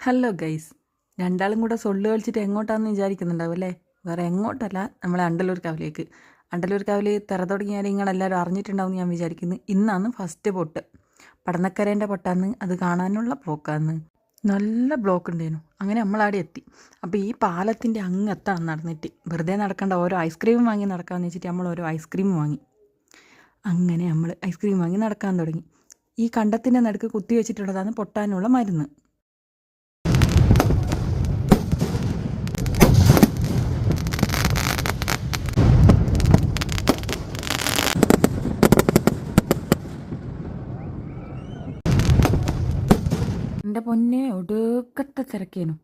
Hello guys, രണ്ടാളും കൂടെ സൊള്ളു കളിച്ചിട്ട് എങ്ങോട്ടാണെന്ന് വിചാരിക്കുന്നുണ്ടാവും അല്ലേ? വേറെ എങ്ങോട്ടല്ല, നമ്മളെ അണ്ടലൂർ കാവിലേക്ക്. അണ്ടലൂർ കാവിൽ തിറ തുടങ്ങിയാൽ നിങ്ങളെല്ലാവരും അറിഞ്ഞിട്ടുണ്ടാവും ഞാൻ വിചാരിക്കുന്നു. ഇന്നാണ് ഫസ്റ്റ് പൊട്ട്. പടന്നക്കരേൻ്റെ പൊട്ടാന്ന്, അത് കാണാനുള്ള പോക്കാന്ന്. നല്ല ബ്ലോക്ക് ഉണ്ടായിരുന്നു. അങ്ങനെ നമ്മളവിടെ എത്തി. അപ്പോൾ ഈ പാലത്തിൻ്റെ അങ്ങത്താണ് നടന്നിട്ട്, വെറുതെ നടക്കേണ്ട, ഓരോ ഐസ്ക്രീം വാങ്ങി നടക്കാമെന്ന് വെച്ചിട്ട് നമ്മൾ ഓരോ ഐസ്ക്രീം വാങ്ങി. അങ്ങനെ നമ്മൾ ഐസ്ക്രീം വാങ്ങി നടക്കാൻ തുടങ്ങി. ഈ കണ്ടത്തിൻ്റെ നടുക്ക് കുത്തി വെച്ചിട്ടുള്ളതാണ് പൊട്ടാനുള്ള മരുന്ന്. എൻ്റെ പൊന്നെ ഒടുക്കത്തെ തിരക്കേനു.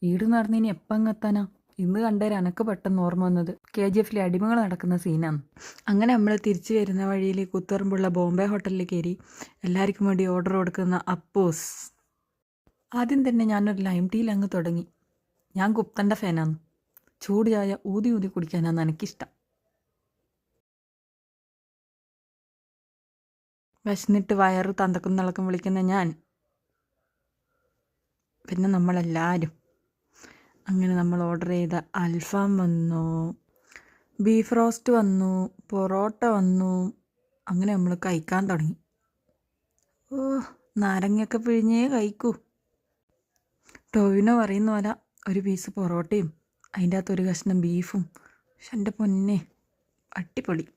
ഈട് നടന്നതിന് എപ്പം എത്താനാ? ഇന്ന് കണ്ടേരം എനക്ക് പെട്ടെന്ന് ഓർമ്മ വന്നത് KGF അടിമകൾ നടക്കുന്ന സീനാണ്. അങ്ങനെ നമ്മൾ തിരിച്ചു വരുന്ന വഴിയിൽ കുത്തുറമ്പുള്ള ബോംബെ ഹോട്ടലിൽ കയറി എല്ലാവർക്കും വേണ്ടി ഓർഡർ കൊടുക്കുന്ന അപ്പോസ്. ആദ്യം തന്നെ ഞാനൊരു ലൈം ടീയിൽ അങ്ങ് തുടങ്ങി. ഞാൻ ഗുപ്തൻ്റെ ഫാനാണ്. ചൂട് ചായ ഊതി ഊതി കുടിക്കാനാണ് എനിക്കിഷ്ടം. വിശന്നിട്ട് വയറ് തന്തക്കുന്നിളക്കം വിളിക്കുന്ന ഞാൻ, പിന്നെ നമ്മളെല്ലാവരും. അങ്ങനെ നമ്മൾ ഓർഡർ ചെയ്ത അൽഫാം വന്നു, ബീഫ് റോസ്റ്റ് വന്നു, പൊറോട്ട വന്നു. അങ്ങനെ നമ്മൾ കഴിക്കാൻ തുടങ്ങി. നാരങ്ങയൊക്കെ പിഴിഞ്ഞേ കഴിക്കൂ. ടോവിനോ പറയുന്ന പോലെ ഒരു പീസ് പൊറോട്ടയും അതിൻ്റെ അകത്ത് ഒരു കഷ്ണം ബീഫും. പക്ഷെ എൻ്റെ പൊന്നെ, അടിപൊളി.